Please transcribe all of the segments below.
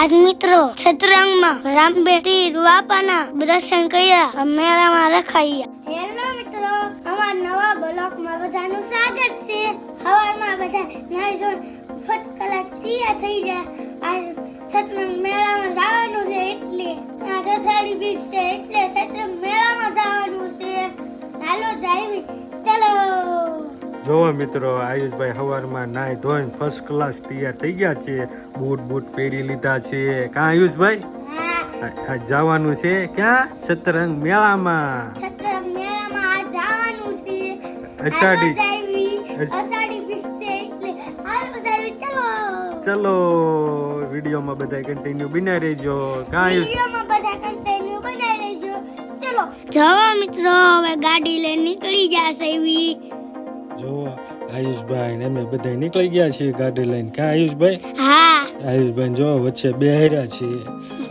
આજ મિત્રો સતરંગમાં રામબેટી રૂવાપાના દર્શન કર્યા, મેળામાં રખાયા. હેલો મિત્રો, અમારા નવા બ્લોગમાં બધાનું સ્વાગત છે. સવારમાં બધા નાઈ ધોઈને ફર્સ્ટ ક્લાસ તૈયાર થઈ જાય. આજ સતરંગ મેળામાં જવાનું છે, એટલે આ રસાડી બીચ છે, એટલે સતરંગ મેળામાં જવાનું છે. હાલો જાવી, ચલો. જો મિત્રો, આયુષભાઈ સવારમાં નાઈ ધોઈને ફર્સ્ટ ક્લાસ તૈયાર થઈ ગયા છે. બૂટ પહેરી લીધા છે. ક્યાં આયુષભાઈ? આજ જવાનું છે ક્યાં? સતરંગ મેળામાં. સતરંગ મેળામાં આજ જવાનું છે. અષાઢી બીચ છે, એટલે હાલો જાવી, ચલો. ચલો, વિડીયોમાં બધા કન્ટિન્યુ બના રહેજો. ક્યાં આયુષ? વિડીયોમાં બધા કન્ટિન્યુ બનાવી લેજો. ચલો જવા મિત્રો, હવે ગાડી લઈને નીકળી જશે. જો આયુષભાઈ ને અમે બધા નીકળી ગયા છીએ ગાડી લઈને. ક્યાં આયુષભાઈ? હા, આયુષભાઈ જો વચ્ચે બેહર્યા છીએ.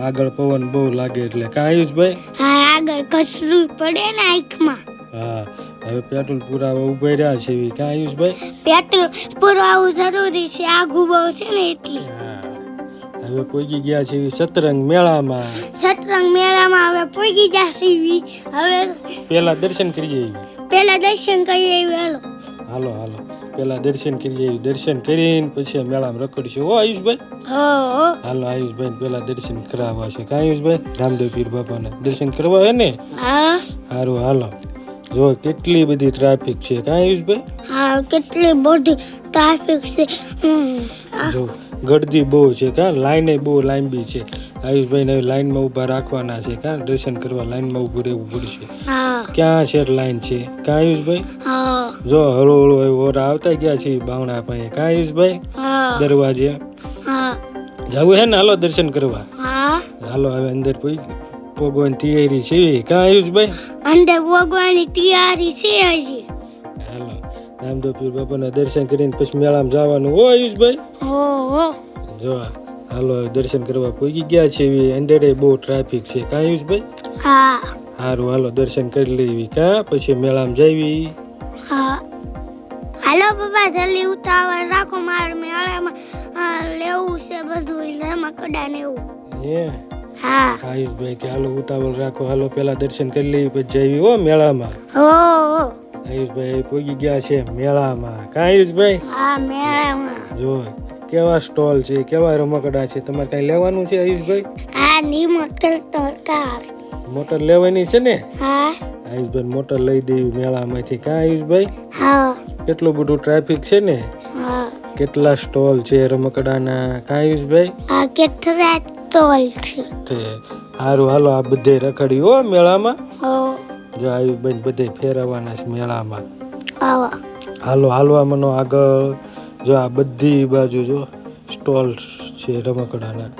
આગળ પવન બહુ લાગે એટલે. ક્યાં આયુષભાઈ? હા, આગળ કચરું પડે ને આંખમાં. હા, હવે પેટ્રોલ પુરાવા ઉભા રહ્યા છે. ક્યાં આયુષભાઈ? પેટ્રોલ પુરાવું જરૂરી છે, આઘું બહુ છે ને એટલે. હા, હવે પહોંચી ગયા છે સતરંગ મેળામાં. સતરંગ મેળામાં હવે પહોંચી જશે. હવે પેલા દર્શન કરીએ. પેલા દર્શન કરીએ. હાલો પેલા દર્શન કરીએ. દર્શન કરીને પછી મેળામાં રખડશું. હો આયુષભાઈ? હો હાલો આયુષભાઈ પેલા દર્શન કરાવવા છે. ક્યાં આયુષભાઈ? રામદેવ પીર બાપાના દર્શન કરવા હે ને? હા. સારું, હાલો. જો કેટલી બધી ટ્રાફિક છે. ક્યાં આયુષભાઈ? હા, કેટલી બધી ટ્રાફિક છે. જો ગળદી બહુ છે. કાં લાઈન બહુ લાંબી છે. આયુષભાઈ લાઈનમાં ઊભા રાખવાના છે. કાં દર્શન કરવા લાઈનમાં ઊભું રહેવું પડશે. હા. ક્યાં છે લાઈન છે? કાં આયુષભાઈ? હા. જો હળુ ઓરા આવતા ગયા છે બાવણા પાસે. કાં આયુષભાઈ? હા. દરવાજે. હા. જવું હે ને? હાલો દર્શન કરવા. હા. હાલો હવે અંદર ભગવાન તૈયારી છે. કાં આયુષભાઈ? અંદર ભગવાનની તૈયારી છે હજી. હાલો રામદેવ પીર બાપાના દર્શન કરીને પછી મેળામાં જવાનું. હો આયુષભાઈ? ઓહો. જો હાલો દર્શન કરવા પહોંચી ગયા છે. અંદર બહુ ટ્રાફિક છે. કાં આયુષભાઈ? હા. સારું, હાલો દર્શન કરી લેવી. કાં પછી મેળામાં જવી. હા. હાલો પપ્પા, જલ્દી ઉતાવળ રાખો, મારે મેળામાં લેવું છે બધું, રમકડા ને એવું. હે? હા. આયુષભાઈ કે હાલો ઉતાવળ રાખો, હાલો પેલા દર્શન કરી લેવી પછી જવી. હો મેળામાં. ઓહો. આયુષભાઈ પહોંચી ગયા છે મેળામાં. કાં આયુષભાઈ? હા, મેળામાં. જો કેવા સ્ટોલ છે, કેવા રમકડા છે. તમારે કઈ લેવાનું છે આયુષભાઈ? હા, ની મોટર તો કાર. મોટર લેવાની છે ને? હા. આયુષભાઈ મોટર લઈ દેવી મેળામાંથી. કાં આયુષભાઈ? હા. કેટલું બધું ટ્રાફિક છે ને? હા. કેટલા સ્ટોલ છે રમકડાના. કાં આયુષભાઈ? આ કેટલા સ્ટોલ છે. સારું, હાલો આ બધે રખડી. હો મેળામાં. હો. જો આયુષભાઈ બધે ફેરવવાના છે મેળામાં. આવો. હાલો હાલવા મનો આગળ. જો આ બધી બાજુ જો સ્ટોલ છે રમકડાના.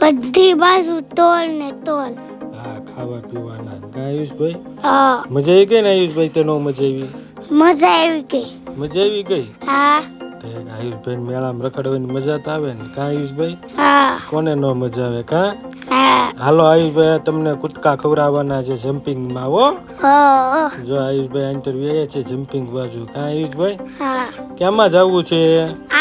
બધી બાજુ તોલ ને તોલ. હા, ખાવા પીવાના. કાં આયુષભાઈ? હા. મજા આવી ગઈ ને આયુષભાઈ? તને મજા આવી? મજા આવી ગઈ. મજા આવી ગઈ? હા. આયુષભાઈ મેળામાં રખડવાની મજા તો આવે ને? કાં આયુષભાઈ? હા. કોને ન મજા આવે? કાં? હા. હાલો આયુષભાઈ તમને કૂદકા ખવડાવવાના છે જમ્પિંગમાં. હો. હો. જો આયુષભાઈ ઇન્ટરવ્યુ છે જમ્પિંગ બાજુ. કાં આયુષભાઈ? હા. ક્યાંમાં જવું છે?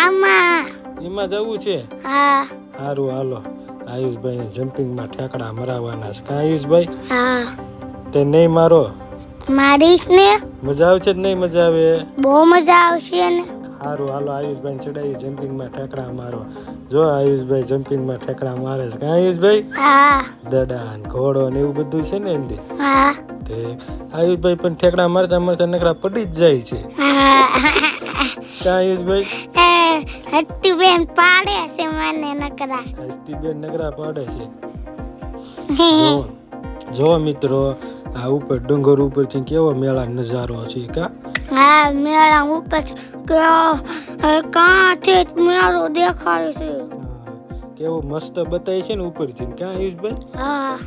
આમાં. એમાં જવું છે? હા. સારું, હાલો આયુષભાઈ જમ્પિંગમાં ઠેકડા મરાવવાના છે. કાં આયુષભાઈ? હા. તે નહીં મારો? મારીશ ને. મજા આવશે જ નહીં? મજા આવે? બહુ મજા આવશે ને. સારું, હાલો આયુષભાઈ ચડાવી જમ્પિંગમાં ઠેકડા મારો. જો આયુષભાઈ જમ્પિંગમાં ઠેકડા મારે છે. કાં આયુષભાઈ? હા. દડા ને ઘોડો ને એવું બધું છે ને એની. હા. તે આયુષભાઈ પણ ઠેકડા મારતા મારતા નકરા પડી જ જાય છે. કાં આયુષભાઈ? હત્તી બેન પાડે છે મને નકરા. હસ્તી બેન નકરા પાડે છે. જો મિત્રો, આ ઉપર ડુંગર ઉપરથી કેવો મેળા નજારો છે. કાં? હા, મેળા ઉપર કાંથી મેળો દેખાય છે. કેવો મસ્ત બતાય છે ને ઉપરથી. કાં આયુષભાઈ? હા.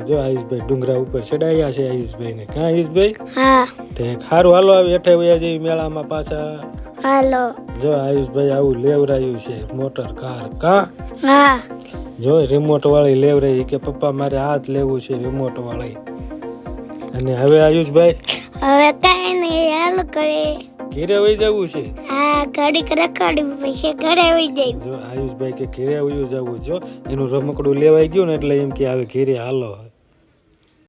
જો આયુષભાઈ ડુંગરા ઉપર ચડાયા છે આયુષભાઈ ને. કાં આયુષભાઈ? હા. સારું, હાલો આવી હેઠે વયા જઈ મેળામાં પાછા. હાલો. જો આયુષભાઈ આવું લેવરાયું છે મોટર કાર. કાં? હા. જો રિમોટ વાળી લેવરાઈ કે પપ્પા મારે હાથ લેવું છે રિમોટ વાળી. અને હવે આયુષભાઈ હવે કઈ નહીં, હાલ કરે. ઘેરે વહી જવું છે. હા. હા ઘડીક રખડવું પછી ઘરે આવી જાય. જો આયુષભાઈ કે ઘેરે આવ્યું જવું જો એનું રમકડું લેવાઈ ગયું ને એટલે એમ કે હવે ઘેરે હાલો.